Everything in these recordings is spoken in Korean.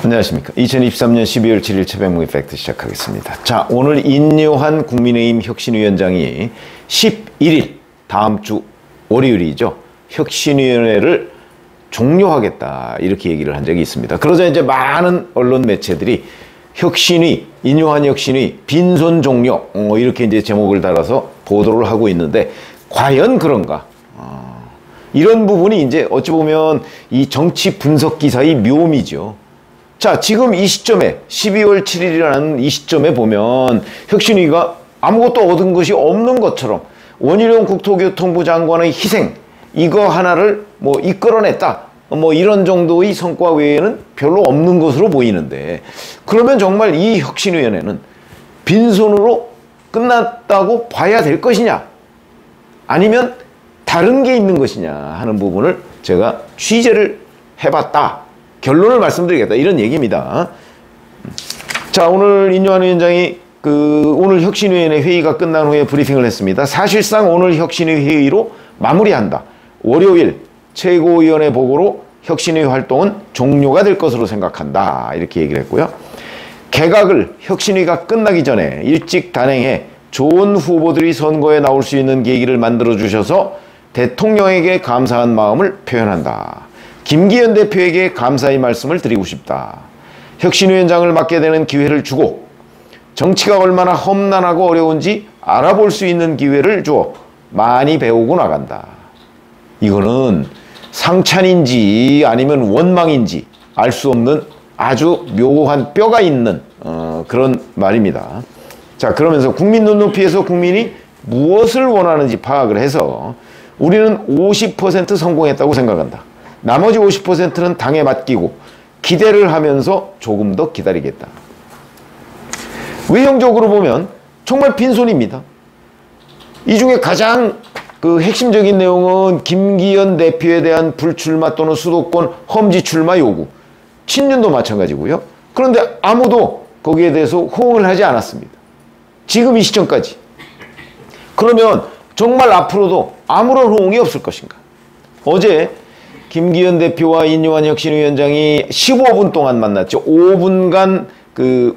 안녕하십니까. 2023년 12월 7일 최백목의 팩트 시작하겠습니다. 자, 오늘 인요한 국민의힘 혁신위원장이 11일 다음 주 월요일이죠. 혁신위원회를 종료하겠다 이렇게 얘기를 한 적이 있습니다. 그러자 이제 많은 언론 매체들이 혁신위, 인요한 혁신위 빈손 종료 이렇게 이제 제목을 달아서 보도를 하고 있는데 과연 그런가? 이런 부분이 이제 어찌 보면 이 정치 분석 기사의 묘미죠. 자, 지금 이 시점에 12월 7일이라는 이 시점에 보면 혁신위가 아무것도 얻은 것이 없는 것처럼 원희룡 국토교통부 장관의 희생 이거 하나를 뭐 이끌어냈다 뭐 이런 정도의 성과 외에는 별로 없는 것으로 보이는데, 그러면 정말 이 혁신위원회는 빈손으로 끝났다고 봐야 될 것이냐 아니면 다른 게 있는 것이냐 하는 부분을 제가 취재를 해봤다. 결론을 말씀드리겠다. 이런 얘기입니다. 자, 오늘 인요한 위원장이 오늘 혁신위원회 회의가 끝난 후에 브리핑을 했습니다. 사실상 오늘 혁신위 회의로 마무리한다. 월요일 최고위원회 보고로 혁신위 활동은 종료가 될 것으로 생각한다. 이렇게 얘기를 했고요. 개각을 혁신위가 끝나기 전에 일찍 단행해 좋은 후보들이 선거에 나올 수 있는 계기를 만들어 주셔서 대통령에게 감사한 마음을 표현한다. 김기현 대표에게 감사의 말씀을 드리고 싶다. 혁신위원장을 맡게 되는 기회를 주고 정치가 얼마나 험난하고 어려운지 알아볼 수 있는 기회를 주어 많이 배우고 나간다. 이거는 상찬인지 아니면 원망인지 알 수 없는 아주 묘한 뼈가 있는 그런 말입니다. 자, 그러면서 국민 눈높이에서 국민이 무엇을 원하는지 파악을 해서 우리는 50% 성공했다고 생각한다. 나머지 50%는 당에 맡기고 기대를 하면서 조금 더 기다리겠다. 외형적으로 보면 정말 빈손입니다. 이 중에 가장 핵심적인 내용은 김기현 대표에 대한 불출마 또는 수도권 험지 출마 요구. 친윤도 마찬가지고요. 그런데 아무도 거기에 대해서 호응을 하지 않았습니다. 지금 이 시점까지. 그러면 정말 앞으로도 아무런 호응이 없을 것인가? 어제 김기현 대표와 인요한 혁신위원장이 15분 동안 만났죠. 5분간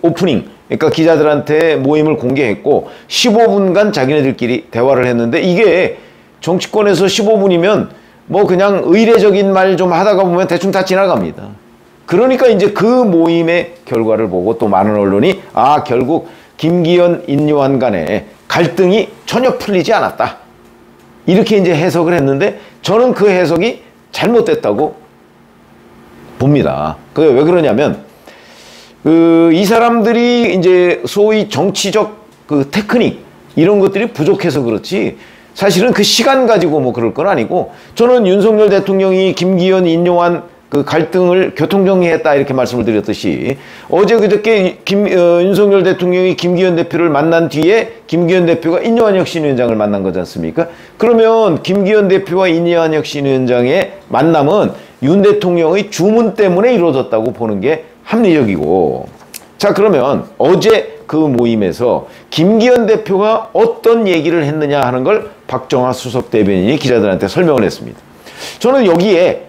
오프닝, 그러니까 기자들한테 모임을 공개했고 15분간 자기네들끼리 대화를 했는데, 이게 정치권에서 15분이면 뭐 그냥 의례적인 말 좀 하다가 보면 대충 다 지나갑니다. 그러니까 이제 그 모임의 결과를 보고 또 많은 언론이 결국 김기현, 인요한 간의 갈등이 전혀 풀리지 않았다. 이렇게 이제 해석을 했는데, 저는 그 해석이 잘못됐다고 봅니다. 그게 왜 그러냐면, 이 사람들이 이제 소위 정치적 테크닉, 이런 것들이 부족해서 그렇지, 사실은 그 시간 가지고 뭐 그럴 건 아니고, 저는 윤석열 대통령이 김기현, 인요한 갈등을 교통정리했다 이렇게 말씀을 드렸듯이, 어제 그저께 윤석열 대통령이 김기현 대표를 만난 뒤에 김기현 대표가 인요한 혁신위원장을 만난 거지 않습니까? 그러면 김기현 대표와 인요한 혁신위원장의 만남은 윤 대통령의 주문 때문에 이루어졌다고 보는 게 합리적이고, 자, 그러면 어제 그 모임에서 김기현 대표가 어떤 얘기를 했느냐 하는 걸 박정하 수석 대변인이 기자들한테 설명을 했습니다. 저는 여기에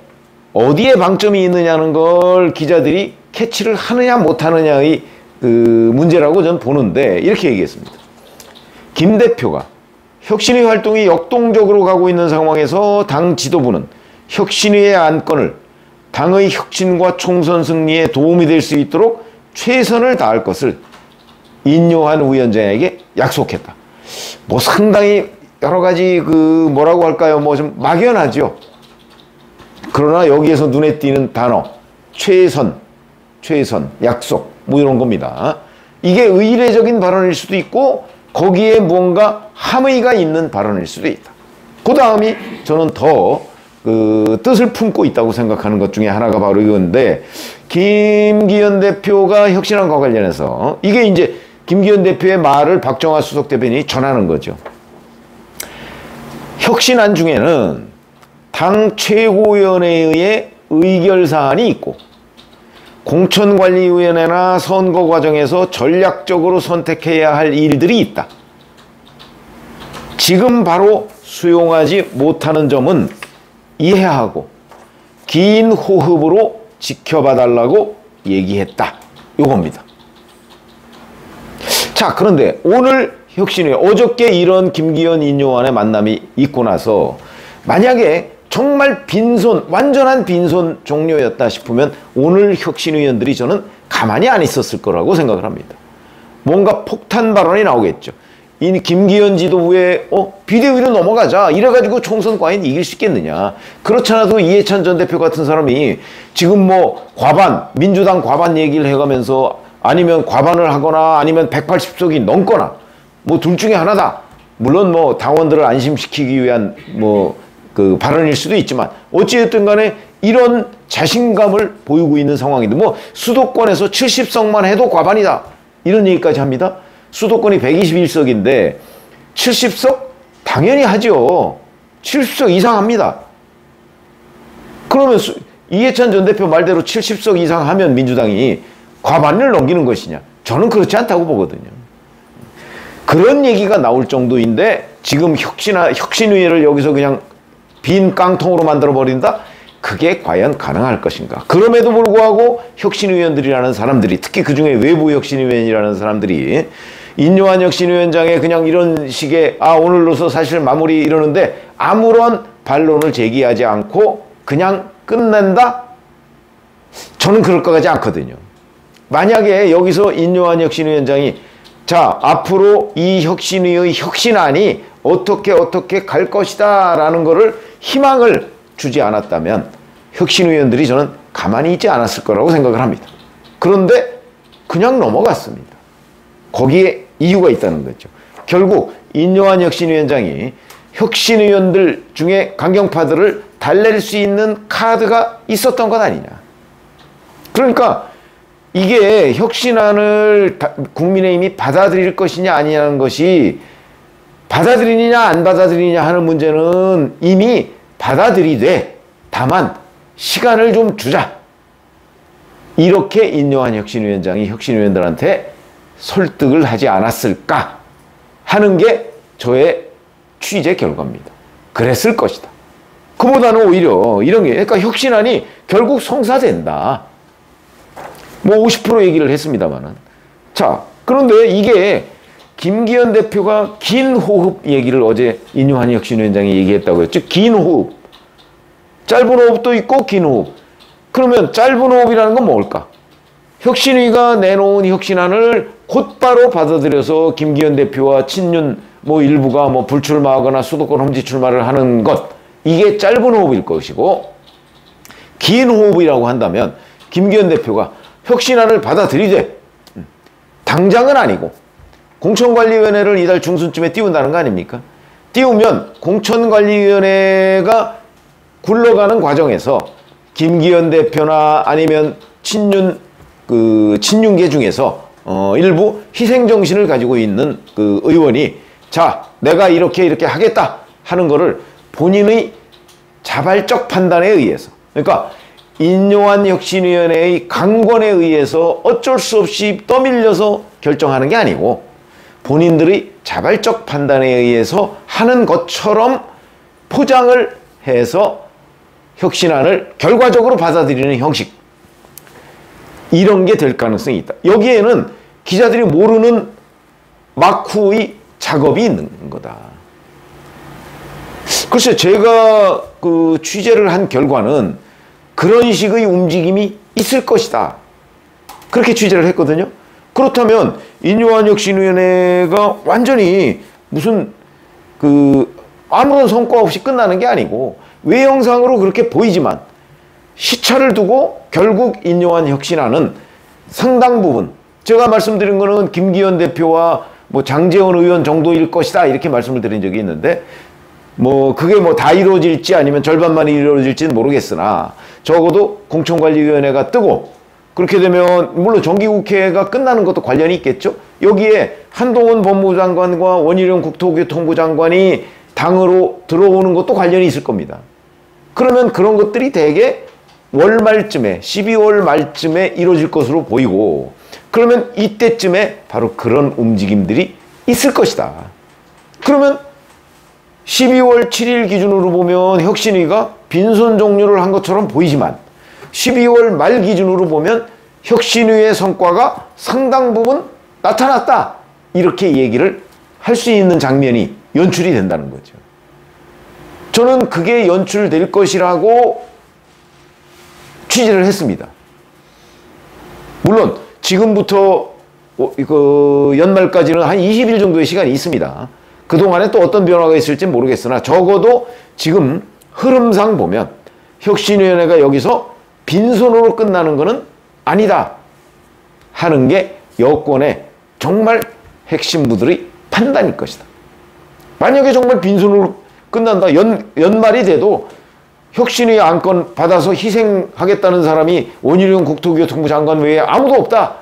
어디에 방점이 있느냐는 걸 기자들이 캐치를 하느냐 못하느냐의 문제라고 저는 보는데, 이렇게 얘기했습니다. 김 대표가 혁신위 활동이 역동적으로 가고 있는 상황에서 당 지도부는 혁신위의 안건을 당의 혁신과 총선 승리에 도움이 될 수 있도록 최선을 다할 것을 인요한 위원장에게 약속했다. 뭐 상당히 여러 가지 뭐라고 할까요? 뭐 좀 막연하죠. 그러나 여기에서 눈에 띄는 단어, 최선, 약속, 뭐 이런 겁니다. 이게 의례적인 발언일 수도 있고 거기에 뭔가 함의가 있는 발언일 수도 있다. 그 다음이 저는 더 뜻을 품고 있다고 생각하는 것 중에 하나가 바로 이건데, 김기현 대표가 혁신안과 관련해서 이게 이제 김기현 대표의 말을 박정하 수석 대변인이 전하는 거죠. 혁신안 중에는 당 최고위원회의 의결사안이 있고 공천관리위원회나 선거 과정에서 전략적으로 선택해야 할 일들이 있다. 지금 바로 수용하지 못하는 점은 이해하고 긴 호흡으로 지켜봐 달라고 얘기했다. 요겁니다. 자, 그런데 오늘 혁신위 어저께 이런 김기현, 인요한의 만남이 있고 나서 만약에 정말 빈손, 완전한 빈손 종료였다 싶으면 오늘 혁신위원들이 저는 가만히 안 있었을 거라고 생각을 합니다. 뭔가 폭탄 발언이 나오겠죠. 이 김기현 지도부에 비대위로 넘어가자 이래가지고 총선 과연 이길 수 있겠느냐. 그렇지 않아도 이해찬 전 대표 같은 사람이 지금 뭐 과반, 민주당 과반 얘기를 해가면서 아니면 과반을 하거나 아니면 180석이 넘거나 뭐 둘 중에 하나다. 물론 뭐 당원들을 안심시키기 위한 뭐 그 발언일 수도 있지만 어찌됐든 간에 이런 자신감을 보이고 있는 상황인데 뭐 수도권에서 70석만 해도 과반이다. 이런 얘기까지 합니다. 수도권이 121석인데 70석? 당연히 하죠. 70석 이상 합니다. 그러면 이해찬 전 대표 말대로 70석 이상 하면 민주당이 과반을 넘기는 것이냐? 저는 그렇지 않다고 보거든요. 그런 얘기가 나올 정도인데 지금 혁신위를 여기서 그냥 빈 깡통으로 만들어버린다? 그게 과연 가능할 것인가? 그럼에도 불구하고 혁신위원들이라는 사람들이, 특히 그중에 외부 혁신위원이라는 사람들이 인요한 혁신위원장의 그냥 이런 식의 오늘로서 사실 마무리 이러는데 아무런 반론을 제기하지 않고 그냥 끝낸다? 저는 그럴 것 같지 않거든요. 만약에 여기서 인요한 혁신위원장이 자, 앞으로 이 혁신위의 혁신안이 어떻게 갈 것이다 라는 거를 희망을 주지 않았다면 혁신위원들이 저는 가만히 있지 않았을 거라고 생각을 합니다. 그런데 그냥 넘어갔습니다. 거기에 이유가 있다는 거죠. 결국 인요한 혁신위원장이 혁신위원들 중에 강경파들을 달랠 수 있는 카드가 있었던 것 아니냐. 그러니까 이게 혁신안을 국민의힘이 받아들일 것이냐 아니냐는 것이 받아들이느냐 안 받아들이느냐 하는 문제는 이미 받아들이되 다만 시간을 좀 주자. 이렇게 인요한 혁신위원장이 혁신위원들한테 설득을 하지 않았을까 하는 게 저의 취재 결과입니다. 그랬을 것이다. 그보다는 오히려 이런 게 그러니까 혁신안이 결국 성사된다. 뭐 50% 얘기를 했습니다만은. 자, 그런데 이게 김기현 대표가 긴 호흡 얘기를 어제 인요한 혁신위원장이 얘기했다고 했죠. 긴 호흡. 짧은 호흡도 있고 긴 호흡. 그러면 짧은 호흡이라는 건 뭘까? 혁신위가 내놓은 혁신안을 곧바로 받아들여서 김기현 대표와 친윤 뭐 일부가 뭐 불출마하거나 수도권 험지 출마를 하는 것. 이게 짧은 호흡일 것이고 긴 호흡이라고 한다면 김기현 대표가 혁신안을 받아들이되 당장은 아니고 공천관리위원회를 이달 중순쯤에 띄운다는 거 아닙니까? 띄우면 공천관리위원회가 굴러가는 과정에서 김기현 대표나 아니면 친윤계 중에서 일부 희생정신을 가지고 있는 그 의원이 자, 내가 이렇게 하겠다 하는 거를 본인의 자발적 판단에 의해서 그러니까 인요한 혁신위원회의 강권에 의해서 어쩔 수 없이 떠밀려서 결정하는 게 아니고 본인들의 자발적 판단에 의해서 하는 것처럼 포장을 해서 혁신안을 결과적으로 받아들이는 형식 이런 게 될 가능성이 있다. 여기에는 기자들이 모르는 막후의 작업이 있는 거다. 글쎄 제가 그 취재를 한 결과는 그런 식의 움직임이 있을 것이다. 그렇게 취재를 했거든요. 그렇다면 인요한 혁신위원회가 완전히 무슨 아무런 성과 없이 끝나는 게 아니고 외형상으로 그렇게 보이지만 시차를 두고 결국 인요한 혁신안은 상당 부분 제가 말씀드린 거는 김기현 대표와 뭐 장제원 의원 정도일 것이다 이렇게 말씀을 드린 적이 있는데 뭐 그게 뭐 다 이루어질지 아니면 절반만 이루어질지는 모르겠으나 적어도 공천관리위원회가 뜨고 그렇게 되면 물론 정기국회가 끝나는 것도 관련이 있겠죠. 여기에 한동훈 법무부 장관과 원희룡 국토교통부 장관이 당으로 들어오는 것도 관련이 있을 겁니다. 그러면 그런 것들이 대개 월 말쯤에 12월 말쯤에 이루어질 것으로 보이고 그러면 이때쯤에 바로 그런 움직임들이 있을 것이다. 그러면 12월 7일 기준으로 보면 혁신위가 빈손 종료를 한 것처럼 보이지만 12월 말 기준으로 보면 혁신위의 성과가 상당 부분 나타났다. 이렇게 얘기를 할 수 있는 장면이 연출이 된다는 거죠. 저는 그게 연출될 것이라고 취재를 했습니다. 물론 지금부터 연말까지는 한 20일 정도의 시간이 있습니다. 그동안에 또 어떤 변화가 있을지 모르겠으나 적어도 지금 흐름상 보면 혁신위원회가 여기서 빈손으로 끝나는 것은 아니다 하는 게 여권의 정말 핵심부들의 판단일 것이다. 만약에 정말 빈손으로 끝난다. 연말이 돼도 혁신위 안건 받아서 희생하겠다는 사람이 원희룡 국토교통부 장관 외에 아무도 없다.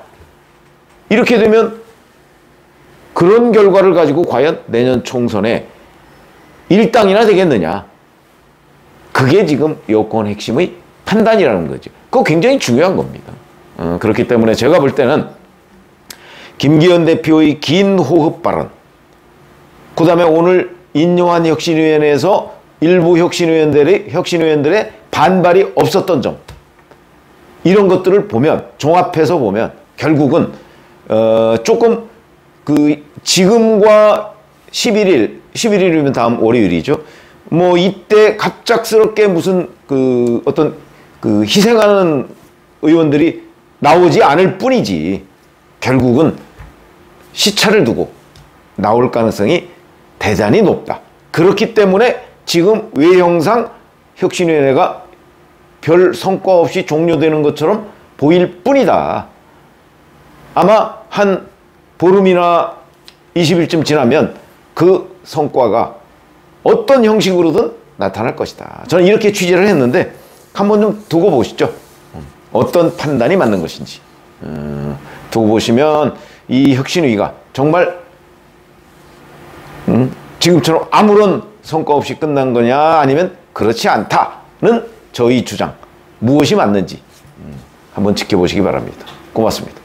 이렇게 되면 그런 결과를 가지고 과연 내년 총선에 일당이나 되겠느냐. 그게 지금 여권 핵심의 판단이라는 거죠. 그거 굉장히 중요한 겁니다. 그렇기 때문에 제가 볼 때는 김기현 대표의 긴 호흡 발언, 그 다음에 오늘 인용한 혁신위원회에서 일부 혁신위원들의 반발이 없었던 점, 이런 것들을 보면, 종합해서 보면 결국은 조금 지금과 11일이면 다음 월요일이죠. 뭐 이때 갑작스럽게 무슨 희생하는 의원들이 나오지 않을 뿐이지 결국은 시차를 두고 나올 가능성이 대단히 높다. 그렇기 때문에 지금 외형상 혁신위원회가 별 성과 없이 종료되는 것처럼 보일 뿐이다. 아마 한 보름이나 20일쯤 지나면 그 성과가 어떤 형식으로든 나타날 것이다. 저는 이렇게 취재를 했는데 한번 좀 두고 보시죠. 어떤 판단이 맞는 것인지. 두고 보시면 이 혁신위가 정말 지금처럼 아무런 성과 없이 끝난 거냐 아니면 그렇지 않다는 저희 주장 무엇이 맞는지 한번 지켜보시기 바랍니다. 고맙습니다.